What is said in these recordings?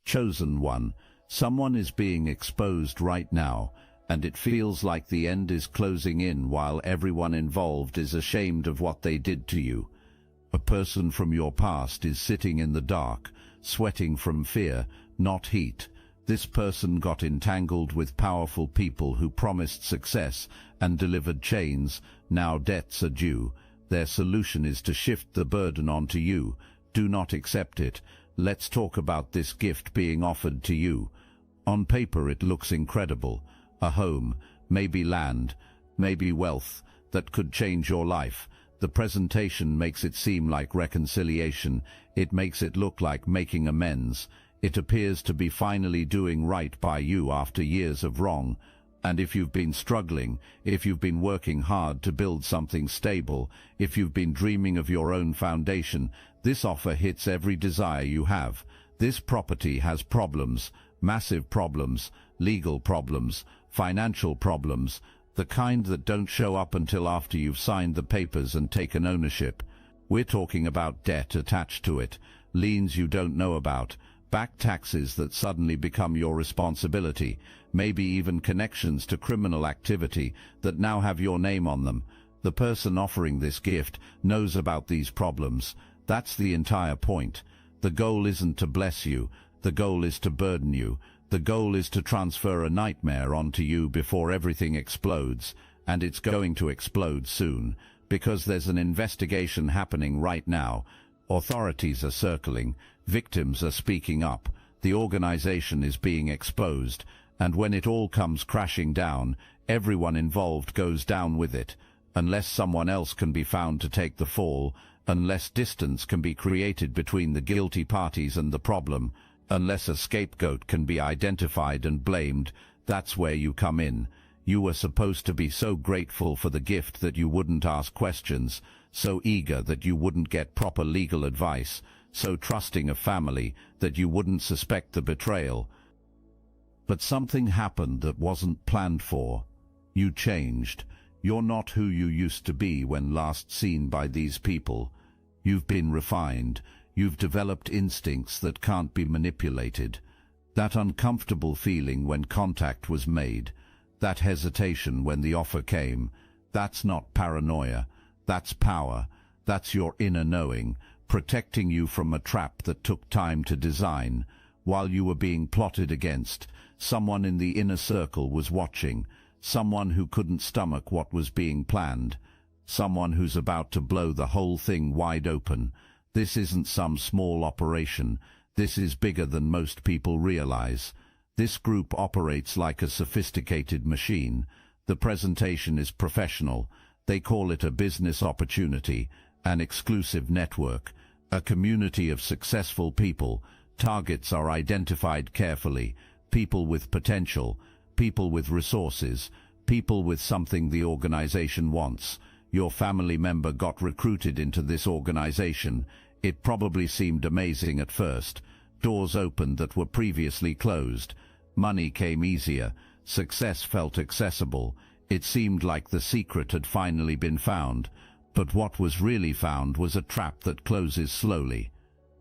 Chosen one, someone is being exposed right now, and it feels like the end is closing in while everyone involved is ashamed of what they did to you. A person from your past is sitting in the dark, sweating from fear, not heat. This person got entangled with powerful people who promised success and delivered chains. Now debts are due. Their solution is to shift the burden onto you. Do not accept it. Let's talk about this gift being offered to you. On paper it looks incredible. A home, maybe land, maybe wealth that could change your life. The presentation makes it seem like reconciliation. It makes it look like making amends. It appears to be finally doing right by you after years of wrong. And if you've been struggling, if you've been working hard to build something stable, if you've been dreaming of your own foundation, this offer hits every desire you have. This property has problems, massive problems, legal problems, financial problems, the kind that don't show up until after you've signed the papers and taken ownership. We're talking about debt attached to it, liens you don't know about, back taxes that suddenly become your responsibility, maybe even connections to criminal activity that now have your name on them. The person offering this gift knows about these problems. That's the entire point. The goal isn't to bless you. The goal is to burden you. The goal is to transfer a nightmare onto you before everything explodes, and it's going to explode soon, because there's an investigation happening right now. Authorities are circling, victims are speaking up, the organization is being exposed, and when it all comes crashing down, everyone involved goes down with it. Unless someone else can be found to take the fall, unless distance can be created between the guilty parties and the problem, unless a scapegoat can be identified and blamed, that's where you come in. You were supposed to be so grateful for the gift that you wouldn't ask questions, so eager that you wouldn't get proper legal advice, so trusting of family that you wouldn't suspect the betrayal. But something happened that wasn't planned for. You changed. You're not who you used to be when last seen by these people. You've been refined. You've developed instincts that can't be manipulated. That uncomfortable feeling when contact was made, that hesitation when the offer came, that's not paranoia. That's power. That's your inner knowing, protecting you from a trap that took time to design. While you were being plotted against, someone in the inner circle was watching, someone who couldn't stomach what was being planned, someone who's about to blow the whole thing wide open. This isn't some small operation. This is bigger than most people realize. This group operates like a sophisticated machine. The presentation is professional. They call it a business opportunity, an exclusive network, a community of successful people. Targets are identified carefully, people with potential, people with resources, people with something the organization wants. Your family member got recruited into this organization. It probably seemed amazing at first. Doors opened that were previously closed. Money came easier. Success felt accessible. It seemed like the secret had finally been found. But what was really found was a trap that closes slowly.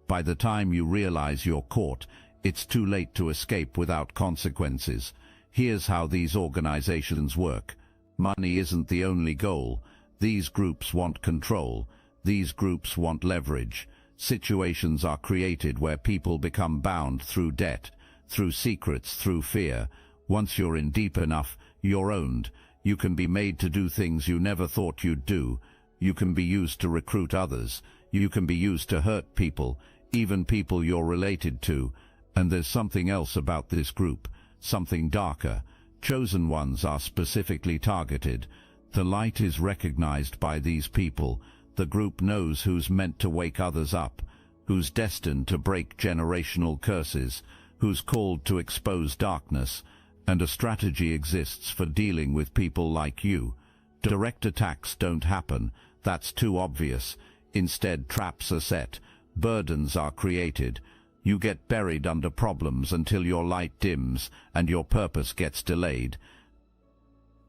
By the time you realize you're caught, it's too late to escape without consequences. Here's how these organizations work. Money isn't the only goal. These groups want control. These groups want leverage. Situations are created where people become bound through debt, through secrets, through fear. Once you're in deep enough, you're owned. You can be made to do things you never thought you'd do. You can be used to recruit others. You can be used to hurt people, even people you're related to. And there's something else about this group, something darker. Chosen ones are specifically targeted. The light is recognized by these people. The group knows who's meant to wake others up, who's destined to break generational curses, who's called to expose darkness, and a strategy exists for dealing with people like you. Direct attacks don't happen. That's too obvious. Instead, traps are set. Burdens are created. You get buried under problems until your light dims and your purpose gets delayed.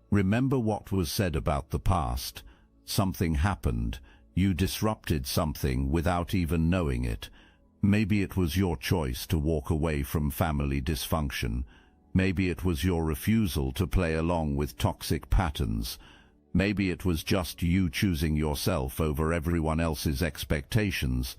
Remember what was said about the past. Something happened. You disrupted something without even knowing it. Maybe it was your choice to walk away from family dysfunction. Maybe it was your refusal to play along with toxic patterns. Maybe it was just you choosing yourself over everyone else's expectations.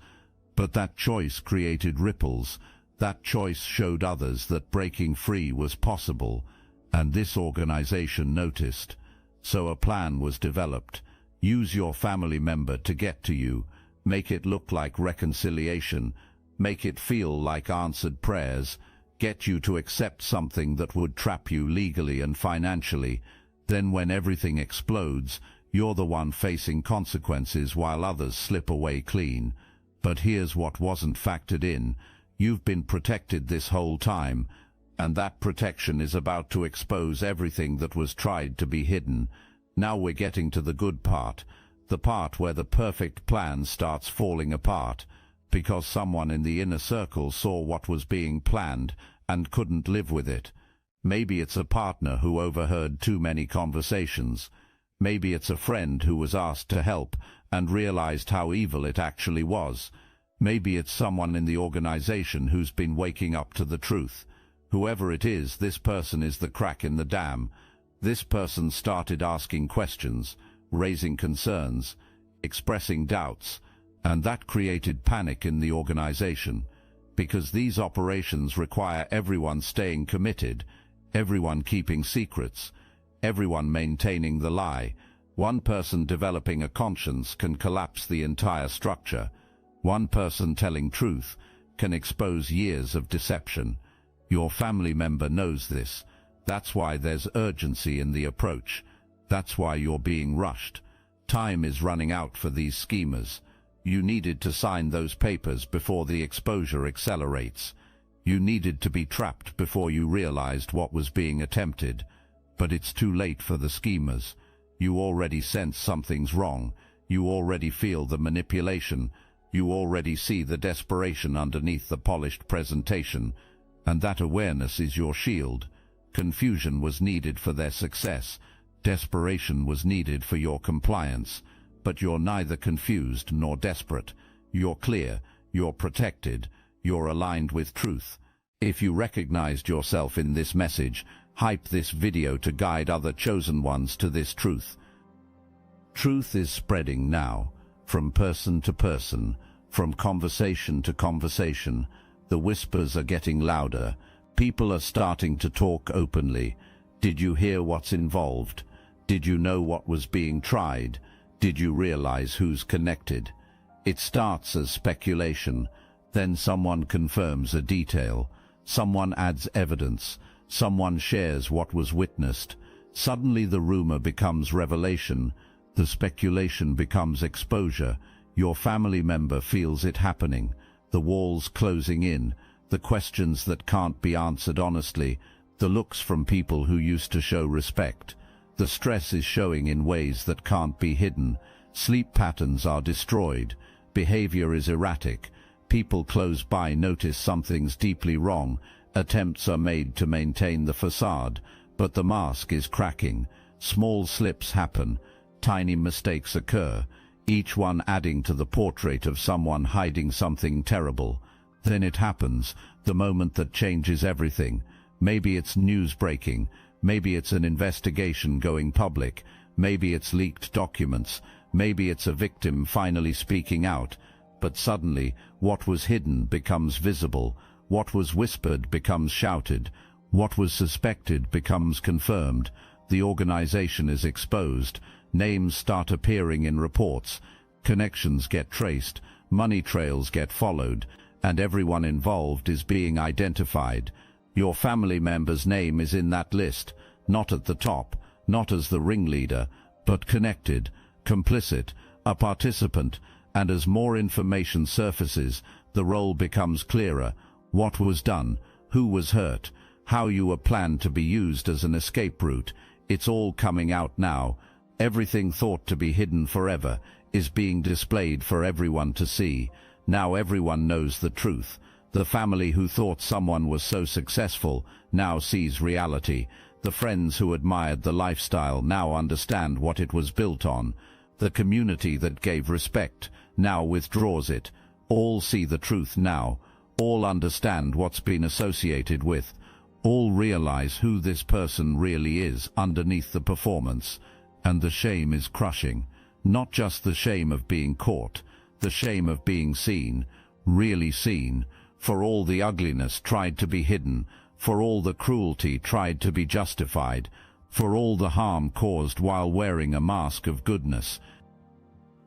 But that choice created ripples. That choice showed others that breaking free was possible. And this organization noticed. So a plan was developed. Use your family member to get to you. Make it look like reconciliation. Make it feel like answered prayers. Get you to accept something that would trap you legally and financially. Then when everything explodes, you're the one facing consequences while others slip away clean. But here's what wasn't factored in. You've been protected this whole time, and that protection is about to expose everything that was tried to be hidden. Now we're getting to the good part, the part where the perfect plan starts falling apart, because someone in the inner circle saw what was being planned and couldn't live with it. Maybe it's a partner who overheard too many conversations. Maybe it's a friend who was asked to help and realized how evil it actually was. Maybe it's someone in the organization who's been waking up to the truth. Whoever it is, this person is the crack in the dam. This person started asking questions, raising concerns, expressing doubts, and that created panic in the organization, because these operations require everyone staying committed, everyone keeping secrets, everyone maintaining the lie. One person developing a conscience can collapse the entire structure. One person telling truth can expose years of deception. Your family member knows this. That's why there's urgency in the approach. That's why you're being rushed. Time is running out for these schemers. You needed to sign those papers before the exposure accelerates. You needed to be trapped before you realized what was being attempted. But it's too late for the schemers. You already sense something's wrong. You already feel the manipulation. You already see the desperation underneath the polished presentation. And that awareness is your shield. Confusion was needed for their success. Desperation was needed for your compliance. But you're neither confused nor desperate. You're clear, you're protected, you're aligned with truth. If you recognized yourself in this message, hype this video to guide other chosen ones to this truth. Truth is spreading now, from person to person, from conversation to conversation. The whispers are getting louder. People are starting to talk openly. Did you hear what's involved? Did you know what was being tried? Did you realize who's connected? It starts as speculation. Then someone confirms a detail. Someone adds evidence. Someone shares what was witnessed. Suddenly the rumor becomes revelation. The speculation becomes exposure. Your family member feels it happening. The walls closing in. The questions that can't be answered honestly. The looks from people who used to show respect. The stress is showing in ways that can't be hidden. Sleep patterns are destroyed. Behavior is erratic. People close by notice something's deeply wrong. Attempts are made to maintain the facade, but the mask is cracking. Small slips happen. Tiny mistakes occur, each one adding to the portrait of someone hiding something terrible. Then it happens, the moment that changes everything. Maybe it's news breaking. Maybe it's an investigation going public. Maybe it's leaked documents. Maybe it's a victim finally speaking out. But suddenly, what was hidden becomes visible. What was whispered becomes shouted. What was suspected becomes confirmed. The organization is exposed. Names start appearing in reports. Connections get traced. Money trails get followed. And everyone involved is being identified. Your family member's name is in that list, not at the top, not as the ringleader, but connected, complicit, a participant, and as more information surfaces, the role becomes clearer. What was done, who was hurt, how you were planned to be used as an escape route. It's all coming out now. Everything thought to be hidden forever is being displayed for everyone to see. Now everyone knows the truth. The family who thought someone was so successful now sees reality. The friends who admired the lifestyle now understand what it was built on. The community that gave respect now withdraws it. All see the truth now. All understand what's been associated with. All realize who this person really is underneath the performance. And the shame is crushing. Not just the shame of being caught, the shame of being seen, really seen, for all the ugliness tried to be hidden, for all the cruelty tried to be justified, for all the harm caused while wearing a mask of goodness.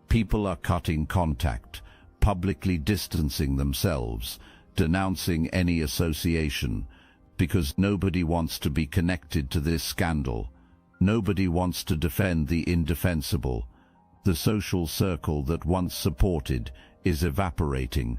People are cutting contact, publicly distancing themselves, denouncing any association, because nobody wants to be connected to this scandal. Nobody wants to defend the indefensible. The social circle that once supported is evaporating.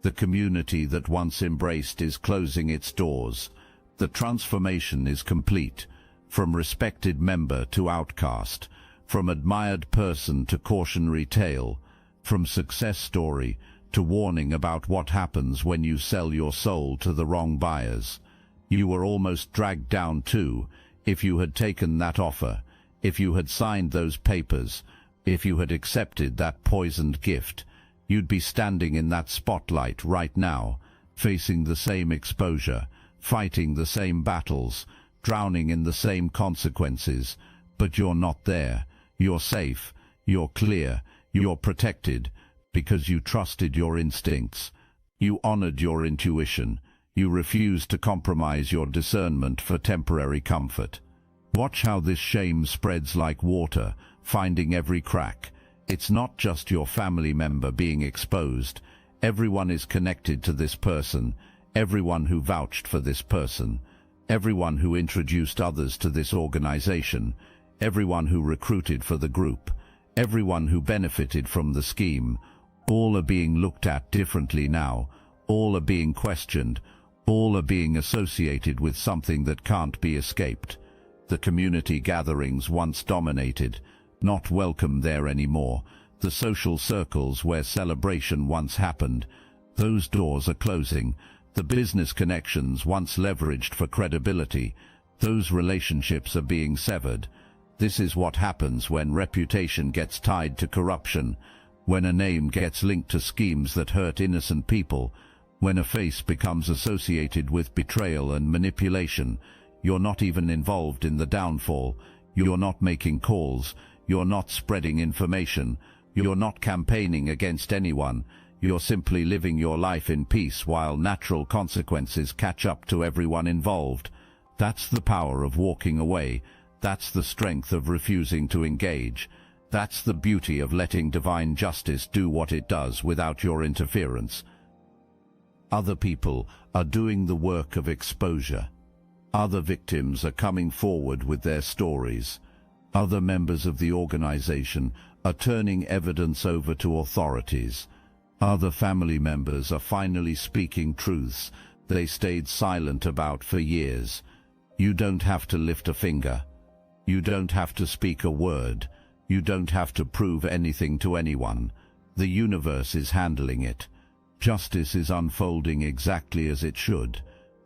The community that once embraced is closing its doors. The transformation is complete, from respected member to outcast, from admired person to cautionary tale, from success story to warning about what happens when you sell your soul to the wrong buyers. You were almost dragged down too, if you had taken that offer, if you had signed those papers, if you had accepted that poisoned gift. You'd be standing in that spotlight right now, facing the same exposure, fighting the same battles, drowning in the same consequences. But you're not there. You're safe, you're clear, you're protected, because you trusted your instincts. You honored your intuition. You refused to compromise your discernment for temporary comfort. Watch how this shame spreads like water, finding every crack. It's not just your family member being exposed. Everyone is connected to this person, everyone who vouched for this person, everyone who introduced others to this organization, everyone who recruited for the group, everyone who benefited from the scheme. All are being looked at differently now. All are being questioned. All are being associated with something that can't be escaped. The community gatherings once dominated, not welcome there anymore. The social circles where celebration once happened, those doors are closing. The business connections once leveraged for credibility, those relationships are being severed. This is what happens when reputation gets tied to corruption, when a name gets linked to schemes that hurt innocent people, when a face becomes associated with betrayal and manipulation. You're not even involved in the downfall. You're not making calls. You're not spreading information. You're not campaigning against anyone. You're simply living your life in peace while natural consequences catch up to everyone involved. That's the power of walking away. That's the strength of refusing to engage. That's the beauty of letting divine justice do what it does without your interference. Other people are doing the work of exposure. Other victims are coming forward with their stories. Other members of the organization are turning evidence over to authorities. Other family members are finally speaking truths they stayed silent about for years. You don't have to lift a finger. You don't have to speak a word. You don't have to prove anything to anyone. The universe is handling it. Justice is unfolding exactly as it should,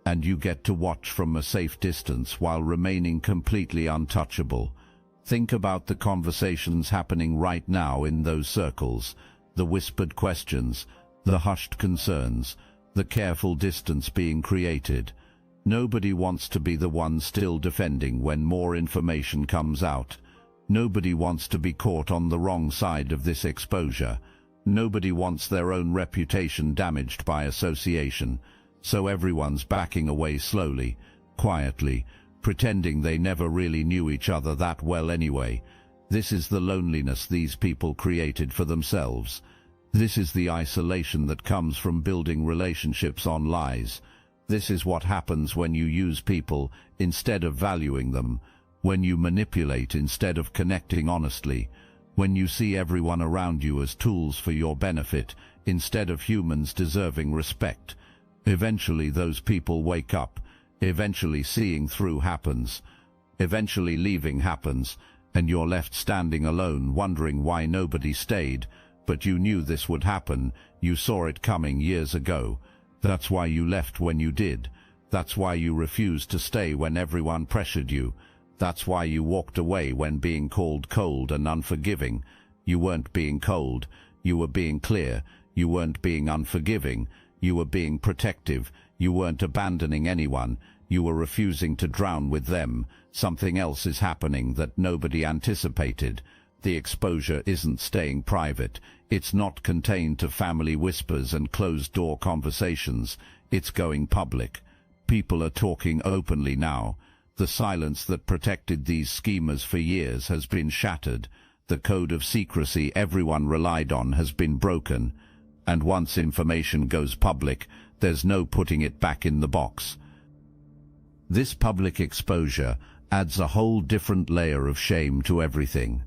and you get to watch from a safe distance while remaining completely untouchable. Think about the conversations happening right now in those circles, the whispered questions, the hushed concerns, the careful distance being created. Nobody wants to be the one still defending when more information comes out. Nobody wants to be caught on the wrong side of this exposure. Nobody wants their own reputation damaged by association. So everyone's backing away slowly, quietly, pretending they never really knew each other that well anyway. This is the loneliness these people created for themselves. This is the isolation that comes from building relationships on lies. This is what happens when you use people instead of valuing them, when you manipulate instead of connecting honestly, when you see everyone around you as tools for your benefit instead of humans deserving respect. Eventually those people wake up. Eventually seeing through happens. Eventually leaving happens, and you're left standing alone wondering why nobody stayed. But you knew this would happen. You saw it coming years ago. That's why you left when you did. That's why you refused to stay when everyone pressured you. That's why you walked away when being called cold and unforgiving. You weren't being cold. You were being clear. You weren't being unforgiving. You were being protective. You weren't abandoning anyone. You were refusing to drown with them. Something else is happening that nobody anticipated. The exposure isn't staying private. It's not contained to family whispers and closed-door conversations. It's going public. People are talking openly now. The silence that protected these schemers for years has been shattered. The code of secrecy everyone relied on has been broken. And once information goes public, there's no putting it back in the box. This public exposure adds a whole different layer of shame to everything.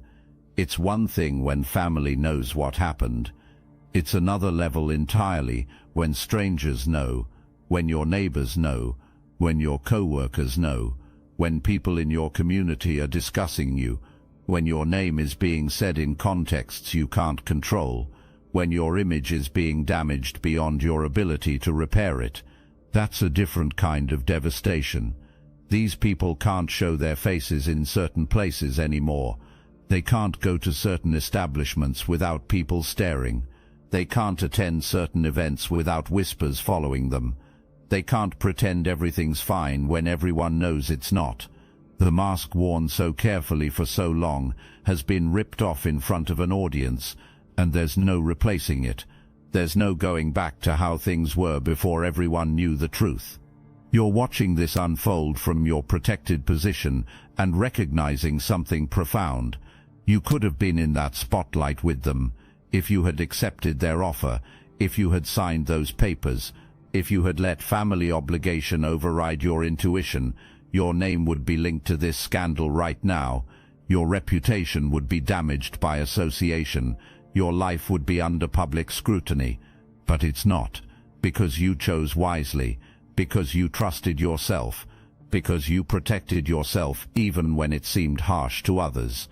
It's one thing when family knows what happened. It's another level entirely when strangers know, when your neighbors know, when your co-workers know, when people in your community are discussing you, when your name is being said in contexts you can't control, when your image is being damaged beyond your ability to repair it. That's a different kind of devastation. These people can't show their faces in certain places anymore. They can't go to certain establishments without people staring. They can't attend certain events without whispers following them. They can't pretend everything's fine when everyone knows it's not. The mask worn so carefully for so long has been ripped off in front of an audience, and there's no replacing it. There's no going back to how things were before everyone knew the truth. You're watching this unfold from your protected position and recognizing something profound. You could have been in that spotlight with them, if you had accepted their offer, if you had signed those papers, if you had let family obligation override your intuition. Your name would be linked to this scandal right now. Your reputation would be damaged by association. Your life would be under public scrutiny. But it's not, because you chose wisely, because you trusted yourself, because you protected yourself even when it seemed harsh to others.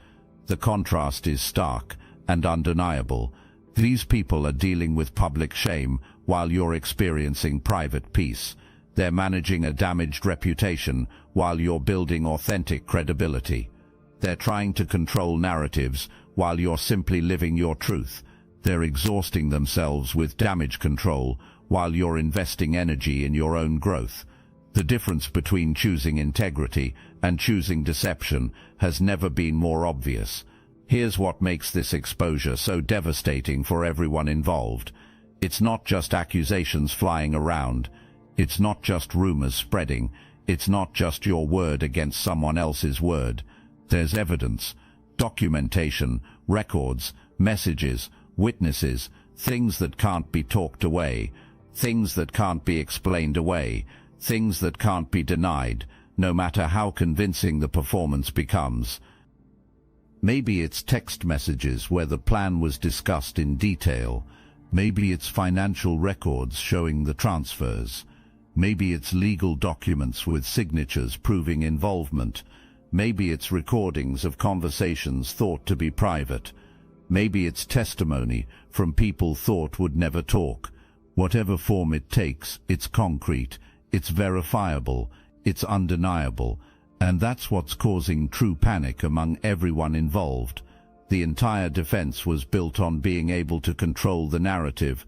The contrast is stark and undeniable. These people are dealing with public shame while you're experiencing private peace. They're managing a damaged reputation while you're building authentic credibility. They're trying to control narratives while you're simply living your truth. They're exhausting themselves with damage control while you're investing energy in your own growth. The difference between choosing integrity and choosing deception has never been more obvious. Here's what makes this exposure so devastating for everyone involved. It's not just accusations flying around. It's not just rumors spreading. It's not just your word against someone else's word. There's evidence, documentation, records, messages, witnesses, things that can't be talked away, things that can't be explained away, things that can't be denied, no matter how convincing the performance becomes. Maybe it's text messages where the plan was discussed in detail. Maybe it's financial records showing the transfers. Maybe it's legal documents with signatures proving involvement. Maybe it's recordings of conversations thought to be private. Maybe it's testimony from people thought would never talk. Whatever form it takes, it's concrete, it's verifiable, it's undeniable, and that's what's causing true panic among everyone involved. The entire defense was built on being able to control the narrative,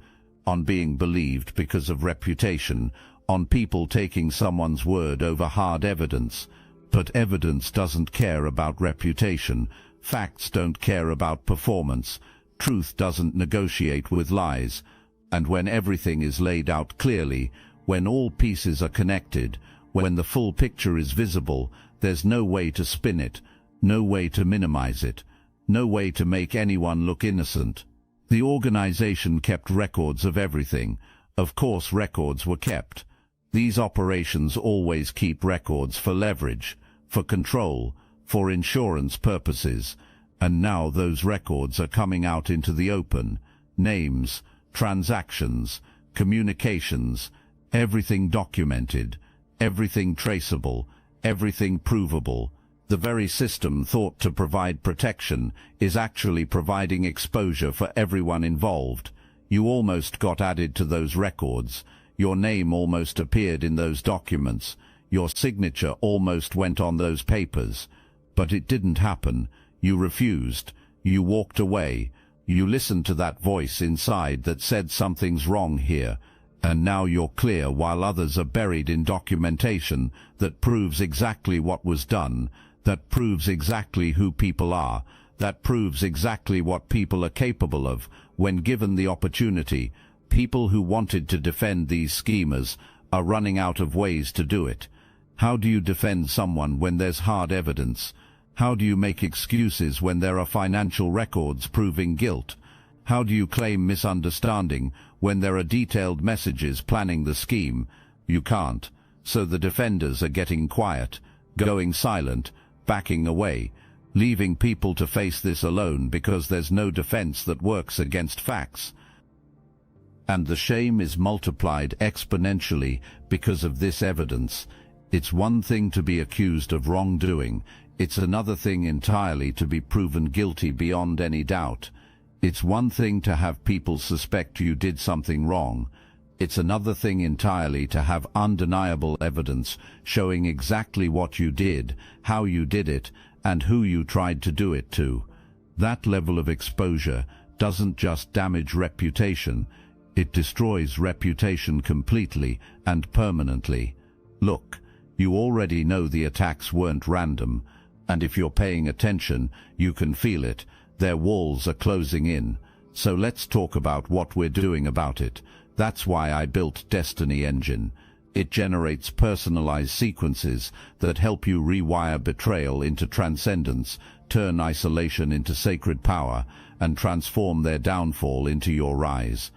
on being believed because of reputation, on people taking someone's word over hard evidence. But evidence doesn't care about reputation. Facts don't care about performance. Truth doesn't negotiate with lies. And when everything is laid out clearly, when all pieces are connected, when the full picture is visible, there's no way to spin it, no way to minimize it, no way to make anyone look innocent. The organization kept records of everything. Of course, records were kept. These operations always keep records for leverage, for control, for insurance purposes. And now those records are coming out into the open. Names, transactions, communications, everything documented, everything traceable, everything provable. The very system thought to provide protection is actually providing exposure for everyone involved. You almost got added to those records. Your name almost appeared in those documents. Your signature almost went on those papers. But it didn't happen. You refused. You walked away. You listened to that voice inside that said something's wrong here, and now you're clear while others are buried in documentation that proves exactly what was done, that proves exactly who people are, that proves exactly what people are capable of when given the opportunity. People who wanted to defend these schemers are running out of ways to do it. How do you defend someone when there's hard evidence? How do you make excuses when there are financial records proving guilt? How do you claim misunderstanding when there are detailed messages planning the scheme? You can't. So the defenders are getting quiet, going silent, backing away, leaving people to face this alone because there's no defense that works against facts. And the shame is multiplied exponentially because of this evidence. It's one thing to be accused of wrongdoing. It's another thing entirely to be proven guilty beyond any doubt. It's one thing to have people suspect you did something wrong. It's another thing entirely to have undeniable evidence showing exactly what you did, how you did it, and who you tried to do it to. That level of exposure doesn't just damage reputation, it destroys reputation completely and permanently. Look, you already know the attacks weren't random, and if you're paying attention, you can feel it. Their walls are closing in. So let's talk about what we're doing about it. That's why I built Destiny Engine. It generates personalized sequences that help you rewire betrayal into transcendence, turn isolation into sacred power, and transform their downfall into your rise.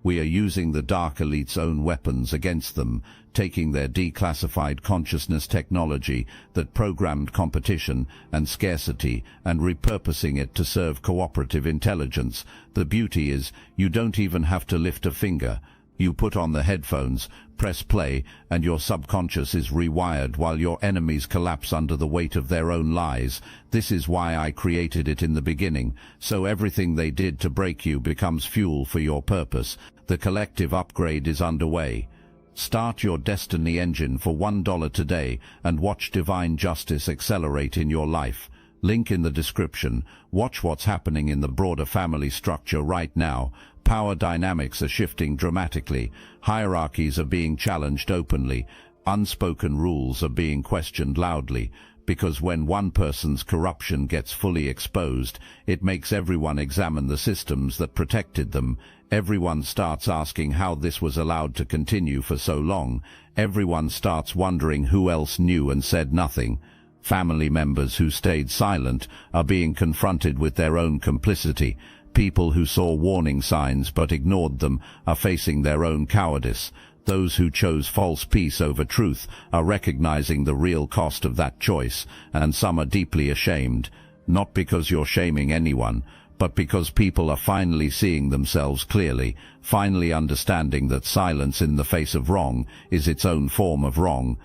We are using the Dark Elite's own weapons against them, taking their declassified consciousness technology that programmed competition and scarcity and repurposing it to serve cooperative intelligence. The beauty is, you don't even have to lift a finger. You put on the headphones, press play, and your subconscious is rewired while your enemies collapse under the weight of their own lies. This is why I created it in the beginning, so everything they did to break you becomes fuel for your purpose. The collective upgrade is underway. Start your Destiny Engine for $1 today and watch divine justice accelerate in your life. Link in the description. Watch what's happening in the broader family structure right now. Power dynamics are shifting dramatically. Hierarchies are being challenged openly. Unspoken rules are being questioned loudly. Because when one person's corruption gets fully exposed, it makes everyone examine the systems that protected them. Everyone starts asking how this was allowed to continue for so long. Everyone starts wondering who else knew and said nothing. Family members who stayed silent are being confronted with their own complicity. People who saw warning signs but ignored them are facing their own cowardice. Those who chose false peace over truth are recognizing the real cost of that choice, and some are deeply ashamed, not because you're shaming anyone, but because people are finally seeing themselves clearly, finally understanding that silence in the face of wrong is its own form of wrong.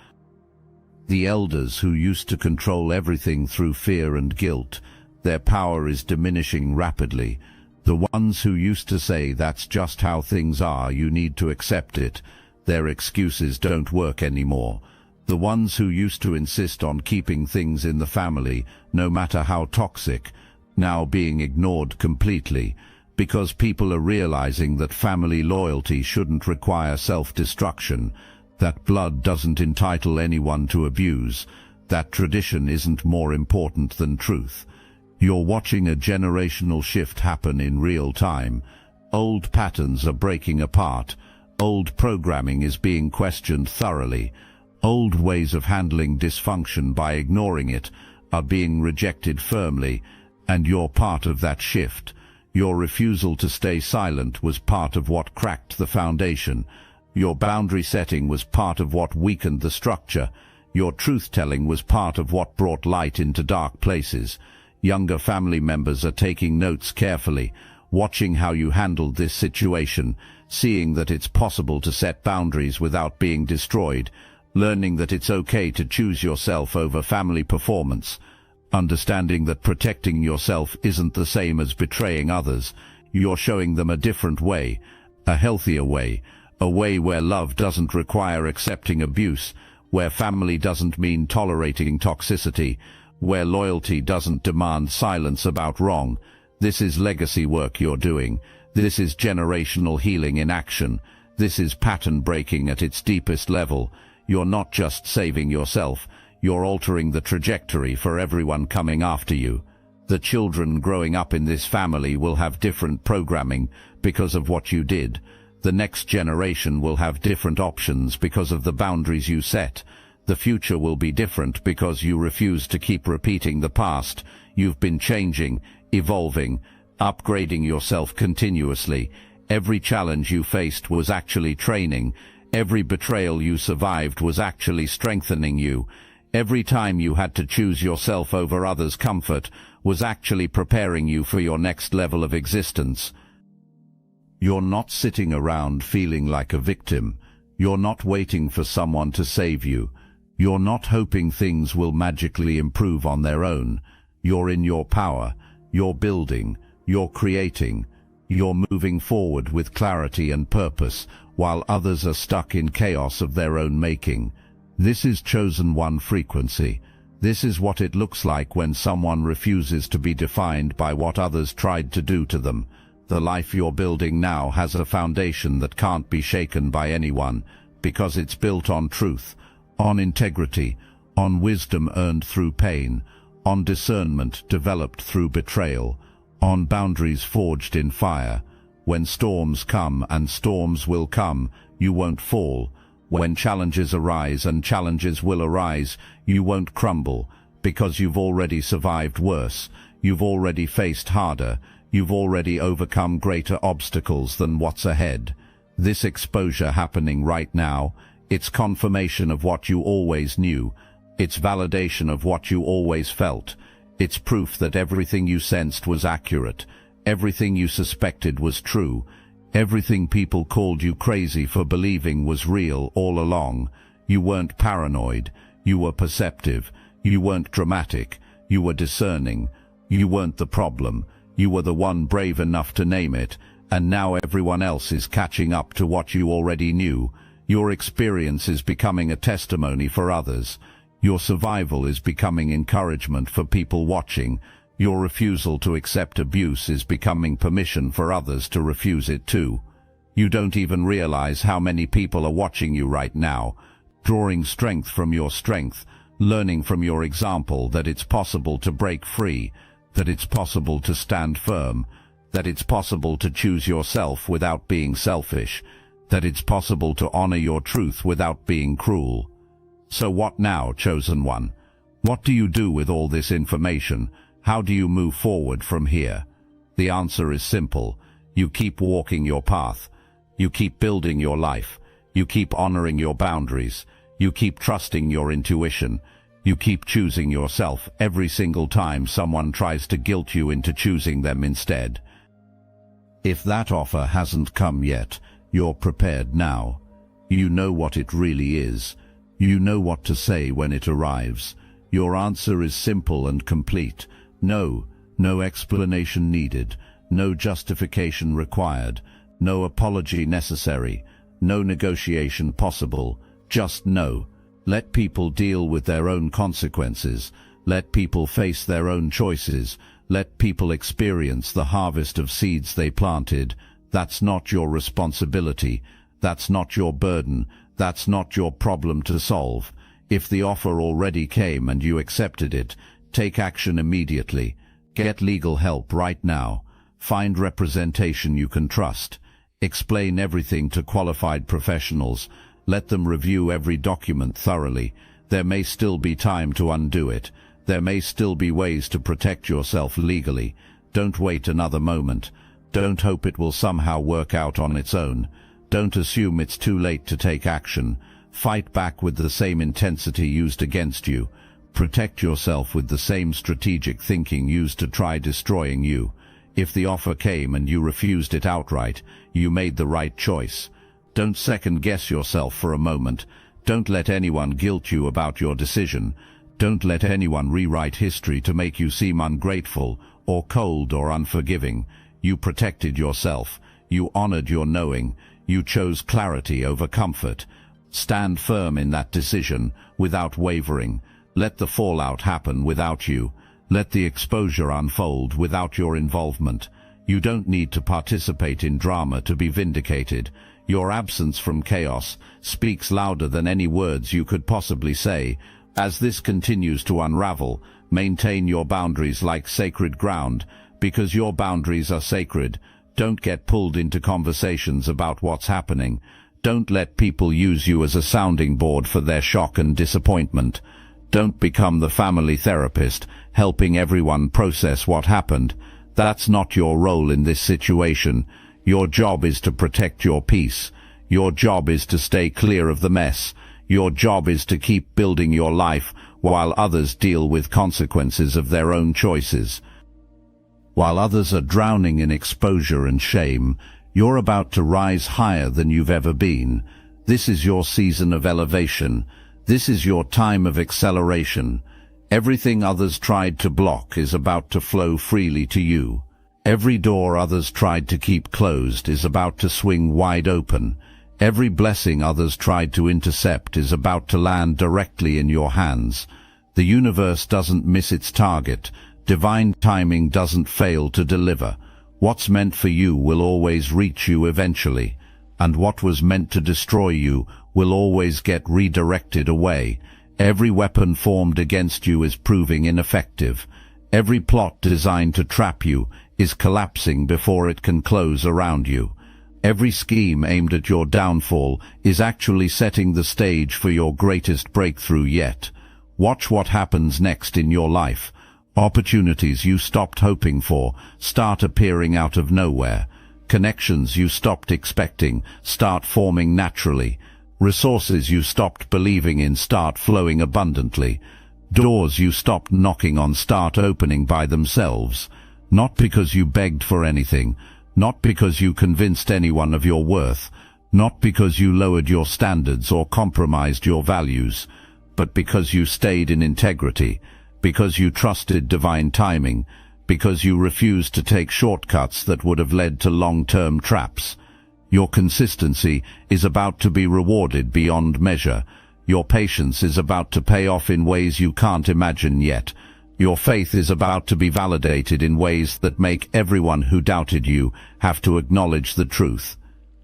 The elders who used to control everything through fear and guilt, their power is diminishing rapidly. The ones who used to say that's just how things are, you need to accept it, their excuses don't work anymore. The ones who used to insist on keeping things in the family, no matter how toxic, now being ignored completely, because people are realizing that family loyalty shouldn't require self-destruction, that blood doesn't entitle anyone to abuse, that tradition isn't more important than truth. You're watching a generational shift happen in real time. Old patterns are breaking apart. Old programming is being questioned thoroughly. Old ways of handling dysfunction by ignoring it are being rejected firmly, and you're part of that shift. Your refusal to stay silent was part of what cracked the foundation. Your boundary setting was part of what weakened the structure. Your truth-telling was part of what brought light into dark places. Younger family members are taking notes carefully, watching how you handled this situation, seeing that it's possible to set boundaries without being destroyed, learning that it's okay to choose yourself over family performance, understanding that protecting yourself isn't the same as betraying others. You're showing them a different way, a healthier way, a way where love doesn't require accepting abuse, where family doesn't mean tolerating toxicity, where loyalty doesn't demand silence about wrong. This is legacy work you're doing. This is generational healing in action. This is pattern breaking at its deepest level. You're not just saving yourself, you're altering the trajectory for everyone coming after you. The children growing up in this family will have different programming because of what you did. The next generation will have different options because of the boundaries you set. The future will be different because you refuse to keep repeating the past. You've been changing, evolving, upgrading yourself continuously. Every challenge you faced was actually training. Every betrayal you survived was actually strengthening you. Every time you had to choose yourself over others' comfort was actually preparing you for your next level of existence. You're not sitting around feeling like a victim. You're not waiting for someone to save you. You're not hoping things will magically improve on their own. You're in your power. You're building. You're creating. You're moving forward with clarity and purpose, while others are stuck in chaos of their own making. This is chosen one frequency. This is what it looks like when someone refuses to be defined by what others tried to do to them. The life you're building now has a foundation that can't be shaken by anyone, because it's built on truth, on integrity, on wisdom earned through pain, on discernment developed through betrayal, on boundaries forged in fire. When storms come, and storms will come, you won't fall. When challenges arise, and challenges will arise, you won't crumble, because you've already survived worse. You've already faced harder. You've already overcome greater obstacles than what's ahead. This exposure happening right now, it's confirmation of what you always knew. It's validation of what you always felt. It's proof that everything you sensed was accurate. Everything you suspected was true. Everything people called you crazy for believing was real all along. You weren't paranoid. You were perceptive. You weren't dramatic. You were discerning. You weren't the problem. You were the one brave enough to name it, and now everyone else is catching up to what you already knew. Your experience is becoming a testimony for others. Your survival is becoming encouragement for people watching. Your refusal to accept abuse is becoming permission for others to refuse it too. You don't even realize how many people are watching you right now, drawing strength from your strength, learning from your example that it's possible to break free, that it's possible to stand firm, that it's possible to choose yourself without being selfish, that it's possible to honor your truth without being cruel. So what now, chosen one? What do you do with all this information? How do you move forward from here? The answer is simple. You keep walking your path. You keep building your life. You keep honoring your boundaries. You keep trusting your intuition. You keep choosing yourself every single time someone tries to guilt you into choosing them instead. If that offer hasn't come yet, you're prepared now. You know what it really is. You know what to say when it arrives. Your answer is simple and complete. No, no explanation needed, no justification required, no apology necessary, no negotiation possible, just no. Let people deal with their own consequences. Let people face their own choices. Let people experience the harvest of seeds they planted. That's not your responsibility. That's not your burden. That's not your problem to solve. If the offer already came and you accepted it, take action immediately. Get legal help right now. Find representation you can trust. Explain everything to qualified professionals. Let them review every document thoroughly. There may still be time to undo it. There may still be ways to protect yourself legally. Don't wait another moment. Don't hope it will somehow work out on its own. Don't assume it's too late to take action. Fight back with the same intensity used against you. Protect yourself with the same strategic thinking used to try destroying you. If the offer came and you refused it outright, you made the right choice. Don't second-guess yourself for a moment. Don't let anyone guilt you about your decision. Don't let anyone rewrite history to make you seem ungrateful or cold or unforgiving. You protected yourself. You honored your knowing. You chose clarity over comfort. Stand firm in that decision, without wavering. Let the fallout happen without you. Let the exposure unfold without your involvement. You don't need to participate in drama to be vindicated. Your absence from chaos speaks louder than any words you could possibly say. As this continues to unravel, maintain your boundaries like sacred ground, because your boundaries are sacred. Don't get pulled into conversations about what's happening. Don't let people use you as a sounding board for their shock and disappointment. Don't become the family therapist, helping everyone process what happened. That's not your role in this situation. Your job is to protect your peace. Your job is to stay clear of the mess. Your job is to keep building your life while others deal with consequences of their own choices. While others are drowning in exposure and shame, you're about to rise higher than you've ever been. This is your season of elevation. This is your time of acceleration. Everything others tried to block is about to flow freely to you. Every door others tried to keep closed is about to swing wide open. Every blessing others tried to intercept is about to land directly in your hands. The universe doesn't miss its target. Divine timing doesn't fail to deliver. What's meant for you will always reach you eventually, and what was meant to destroy you will always get redirected away. Every weapon formed against you is proving ineffective. Every plot designed to trap you is collapsing before it can close around you. Every scheme aimed at your downfall is actually setting the stage for your greatest breakthrough yet. Watch what happens next in your life. Opportunities you stopped hoping for start appearing out of nowhere. Connections you stopped expecting start forming naturally. Resources you stopped believing in start flowing abundantly. Doors you stopped knocking on start opening by themselves. Not because you begged for anything, not because you convinced anyone of your worth, not because you lowered your standards or compromised your values, but because you stayed in integrity, because you trusted divine timing, because you refused to take shortcuts that would have led to long-term traps. Your consistency is about to be rewarded beyond measure. Your patience is about to pay off in ways you can't imagine yet. Your faith is about to be validated in ways that make everyone who doubted you have to acknowledge the truth.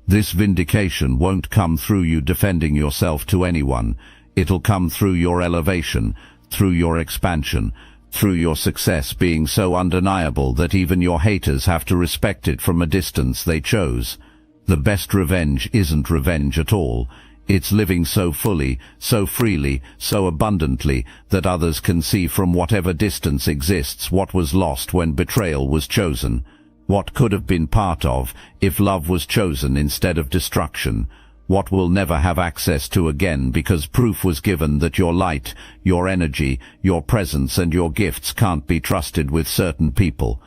This vindication won't come through you defending yourself to anyone. It'll come through your elevation, through your expansion, through your success being so undeniable that even your haters have to respect it from a distance they chose. The best revenge isn't revenge at all. It's living so fully, so freely, so abundantly that others can see from whatever distance exists what was lost when betrayal was chosen, what could have been part of if love was chosen instead of destruction, what we'll never have access to again because proof was given that your light, your energy, your presence and your gifts can't be trusted with certain people.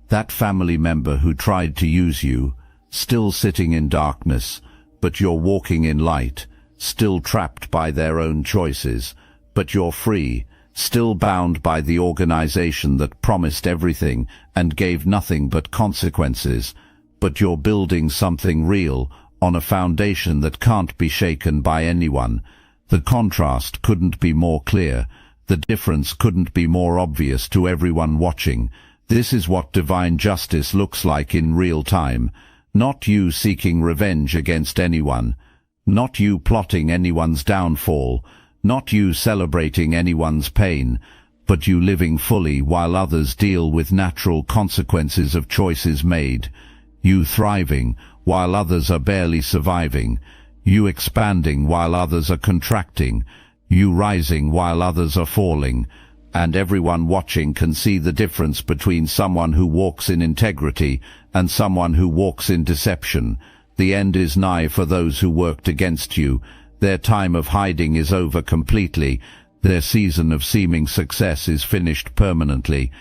That family member who tried to use you, still sitting in darkness, but you're walking in light, still trapped by their own choices, but you're free, still bound by the organization that promised everything and gave nothing but consequences, but you're building something real on a foundation that can't be shaken by anyone. The contrast couldn't be more clear. The difference couldn't be more obvious to everyone watching. This is what divine justice looks like in real time. Not you seeking revenge against anyone. Not you plotting anyone's downfall. Not you celebrating anyone's pain. But you living fully while others deal with natural consequences of choices made. You thriving while others are barely surviving. You expanding while others are contracting. You rising while others are falling. And everyone watching can see the difference between someone who walks in integrity and someone who walks in deception. The end is nigh for those who worked against you. Their time of hiding is over completely. Their season of seeming success is finished permanently.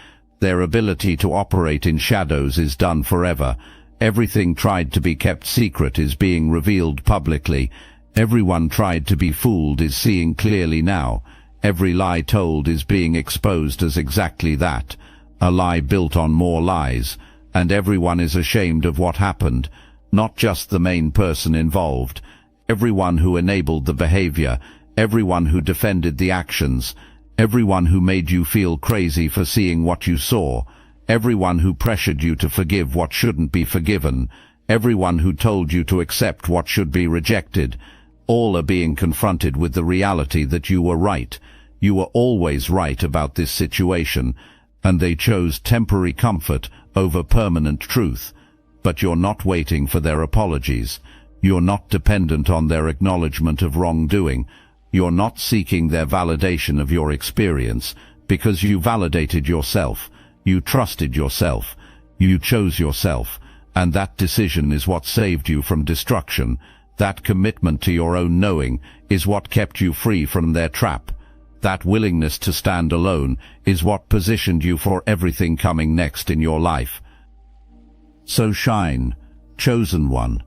Their ability to operate in shadows is done forever. Everything tried to be kept secret is being revealed publicly. Everyone tried to be fooled is seeing clearly now. Every lie told is being exposed as exactly that, a lie built on more lies, and everyone is ashamed of what happened, not just the main person involved. Everyone who enabled the behavior, everyone who defended the actions, Everyone who made you feel crazy for seeing what you saw, everyone who pressured you to forgive what shouldn't be forgiven, everyone who told you to accept what should be rejected, all are being confronted with the reality that you were right. You were always right about this situation, and they chose temporary comfort over permanent truth. But you're not waiting for their apologies. You're not dependent on their acknowledgement of wrongdoing. You're not seeking their validation of your experience, because you validated yourself. You trusted yourself. You chose yourself. And that decision is what saved you from destruction. That commitment to your own knowing is what kept you free from their trap. That willingness to stand alone is what positioned you for everything coming next in your life. So shine, chosen one.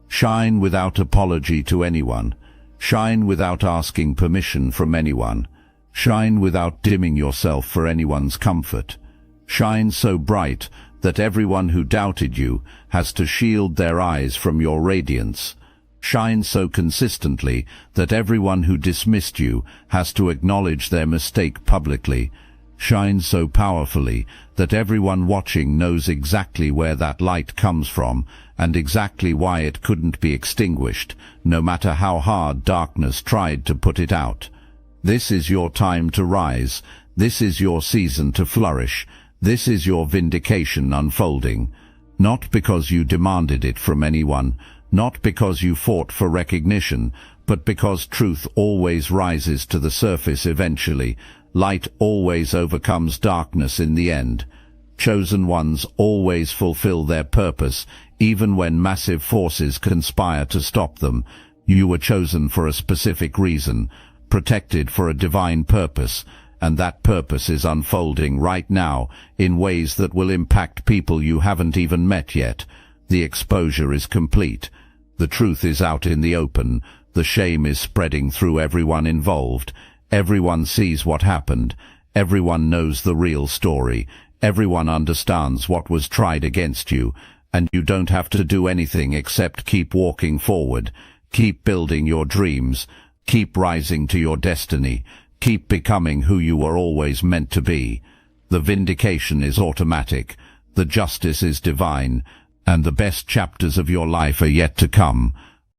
Shine without apology to anyone. Shine without asking permission from anyone. Shine without dimming yourself for anyone's comfort. Shine so bright that everyone who doubted you has to shield their eyes from your radiance. Shine so consistently that everyone who dismissed you has to acknowledge their mistake publicly. Shine so powerfully that everyone watching knows exactly where that light comes from and exactly why it couldn't be extinguished, no matter how hard darkness tried to put it out. This is your time to rise. This is your season to flourish. This is your vindication unfolding. Not because you demanded it from anyone, not because you fought for recognition, but because truth always rises to the surface eventually. Light always overcomes darkness in the end. Chosen ones always fulfill their purpose, even when massive forces conspire to stop them. You were chosen for a specific reason, protected for a divine purpose, and that purpose is unfolding right now in ways that will impact people you haven't even met yet. The exposure is complete. The truth is out in the open. The shame is spreading through everyone involved. Everyone sees what happened. Everyone knows the real story. Everyone understands what was tried against you, and you don't have to do anything except keep walking forward. Keep building your dreams. Keep rising to your destiny. Keep becoming who you were always meant to be. The vindication is automatic. The justice is divine. And the best chapters of your life are yet to come.